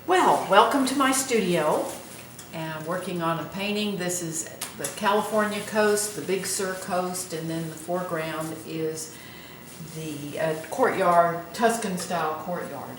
Well, welcome to my studio, and I'm working on a painting. This is the California coast, the Big Sur coast, and then the foreground is the courtyard, Tuscan style courtyard.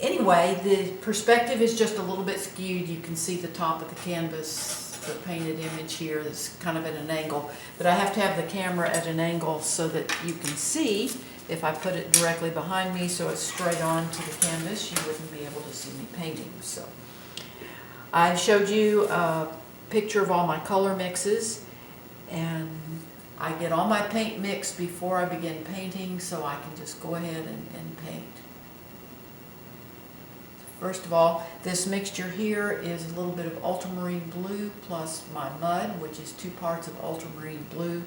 Anyway, the perspective is just a little bit skewed. You can see the top of the canvas, the painted image here is kind of at an angle, but I have to have the camera at an angle so that you can see. If I put it directly behind me so it's straight on to the canvas, you wouldn't be able to see me painting. So I showed you a picture of all my color mixes, and I get all my paint mixed before I begin painting so I can just go ahead and paint. First of all, this mixture here is a little bit of ultramarine blue plus my mud, which is 2 parts of ultramarine blue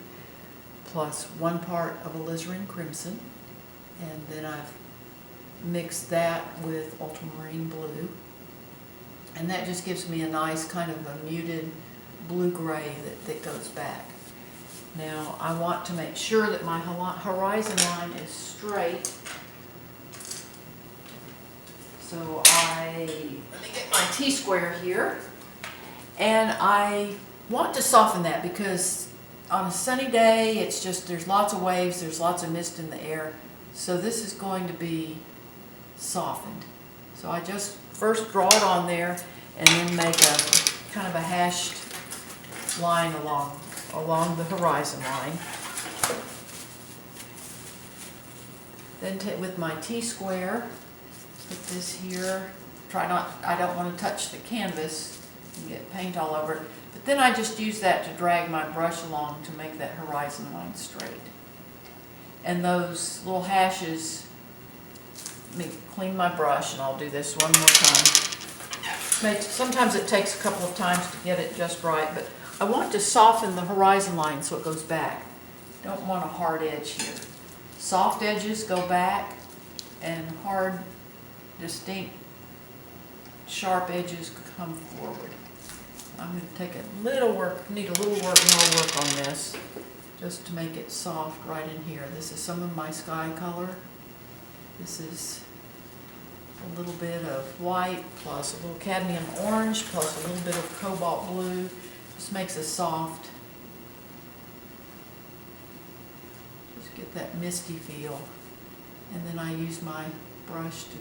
plus 1 part of alizarin crimson. And then I've mixed that with ultramarine blue. And that just gives me a nice kind of a muted blue-gray that goes back. Now I want to make sure that my horizon line is straight. So let me get my T-square here. And I want to soften that because on a sunny day, it's just, there's lots of waves, there's lots of mist in the air. So this is going to be softened. So I just first draw it on there and then make a kind of a hashed line along the horizon line. Then with my T-square, put this here. I don't want to touch the canvas and get paint all over it. But then I just use that to drag my brush along to make that horizon line straight. And those little hashes, let me clean my brush and I'll do this one more time. Sometimes it takes a couple of times to get it just right, but I want to soften the horizon line so it goes back. Don't want a hard edge here. Soft edges go back and hard, distinct, sharp edges come forward. I'm going to take a little work, need a little more work on this, just to make it soft right in here. This is some of my sky color. This is a little bit of white, plus a little cadmium orange, plus a little bit of cobalt blue. Just makes a soft, just get that misty feel. And then I use my brush to,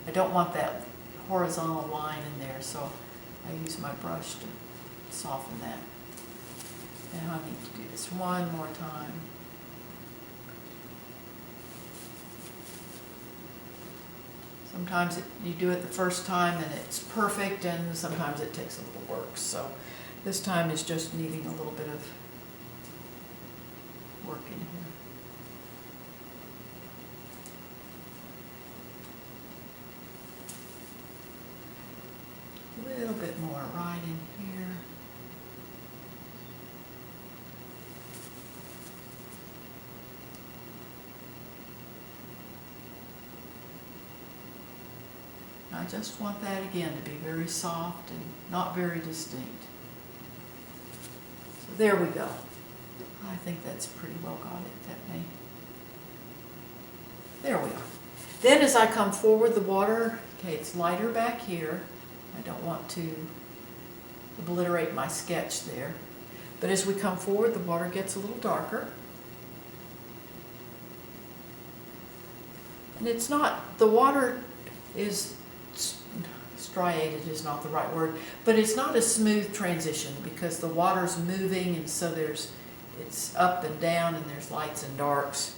I don't want that horizontal line in there, so I use my brush to soften that. And I need to do this one more time. Sometimes you do it the first time and it's perfect, and sometimes it takes a little work. So this time is just needing a little bit of work in here. A little bit more right in here. I just want that again to be very soft and not very distinct. So there we go. I think that's pretty well got it, that may. There we are. Then as I come forward, the water, okay, it's lighter back here. I don't want to obliterate my sketch there. But as we come forward, the water gets a little darker. And it's not, the water is, striated is not the right word, but it's not a smooth transition because the water's moving, and so it's up and down and there's lights and darks.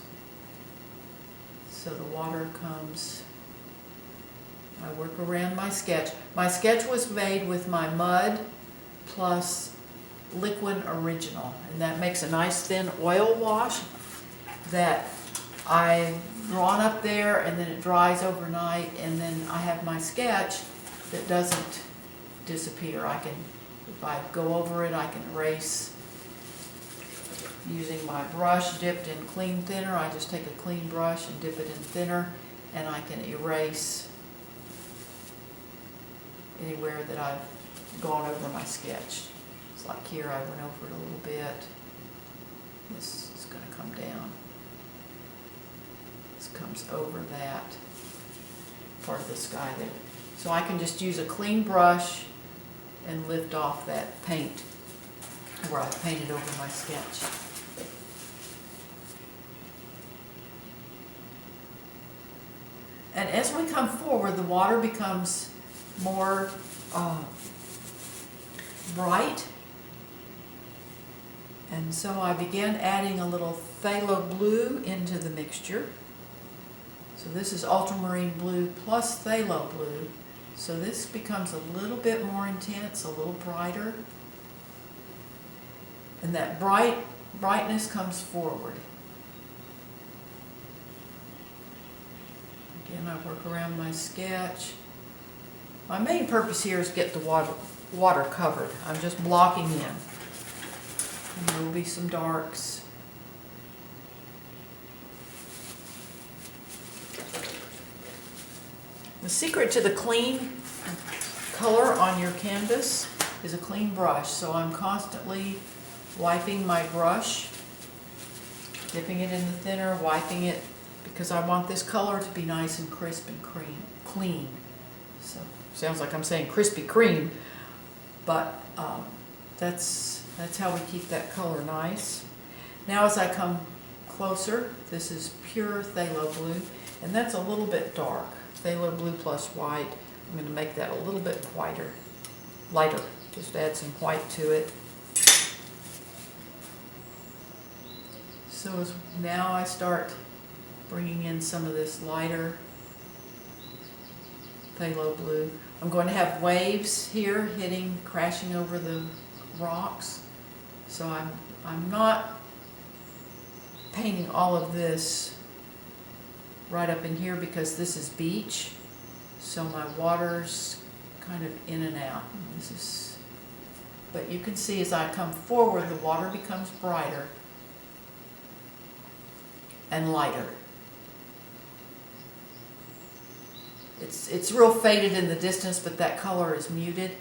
So the water comes, I work around my sketch. My sketch was made with my mud plus liquid original, and that makes a nice thin oil wash that I've drawn up there, and then it dries overnight, and then I have my sketch that doesn't disappear. I can, if I go over it, I can erase using my brush dipped in clean thinner. I just take a clean brush and dip it in thinner, and I can erase anywhere that I've gone over my sketch. It's like here I went over it a little bit. This is going to come down. This comes over that part of the sky there. So I can just use a clean brush and lift off that paint where I painted over my sketch. And as we come forward, the water becomes more bright. And so I began adding a little phthalo blue into the mixture. So this is ultramarine blue plus phthalo blue. So this becomes a little bit more intense, a little brighter. And that brightness comes forward. Again, I work around my sketch. My main purpose here is get the water covered. I'm just blocking in. And there will be some darks. The secret to the clean color on your canvas is a clean brush. So I'm constantly wiping my brush, dipping it in the thinner, wiping it, because I want this color to be nice and crisp and clean. So sounds like I'm saying Krispy Kreme, but that's how we keep that color nice. Now as I come closer, this is pure phthalo blue, and that's a little bit dark. Phthalo blue plus white. I'm going to make that a little bit lighter. Just add some white to it. So now I start bringing in some of this lighter phthalo blue. I'm going to have waves here crashing over the rocks. So I'm not painting all of this right up in here because this is beach. So my water's kind of in and out. But you can see as I come forward, the water becomes brighter and lighter. It's real faded in the distance, but that color is muted,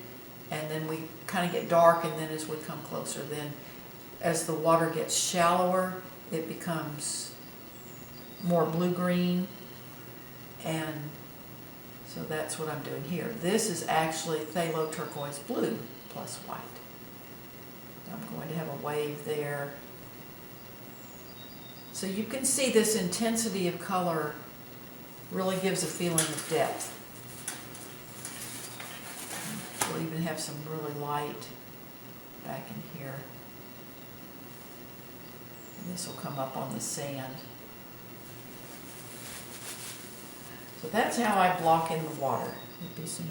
and then we kind of get dark, and then as we come closer, then as the water gets shallower, it becomes more blue-green, and so that's what I'm doing here. This is actually phthalo turquoise blue plus white. I'm going to have a wave there. So you can see this intensity of color really gives a feeling of depth. We'll even have some really light back in here. And this will come up on the sand. So that's how I block in the water. There'll be some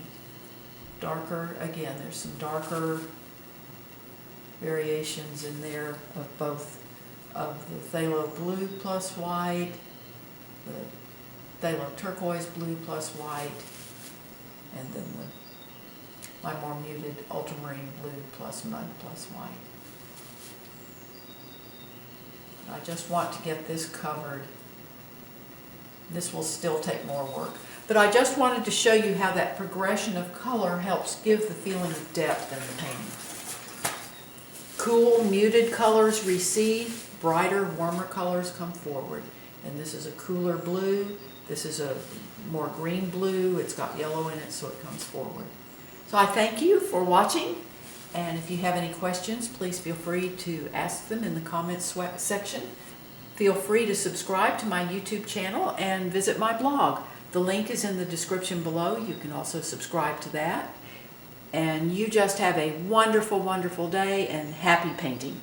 darker, again, there's some darker variations in there of both of the phthalo blue plus white, the phthalo turquoise blue plus white, and then my more muted ultramarine blue plus mud plus white. I just want to get this covered. This will still take more work. But I just wanted to show you how that progression of color helps give the feeling of depth in the painting. Cool, muted colors recede, brighter, warmer colors come forward. And this is a cooler blue. This is a more green blue. It's got yellow in it, so it comes forward. So I thank you for watching. And if you have any questions, please feel free to ask them in the comments section. Feel free to subscribe to my YouTube channel and visit my blog. The link is in the description below. You can also subscribe to that. And you just have a wonderful, wonderful day and happy painting.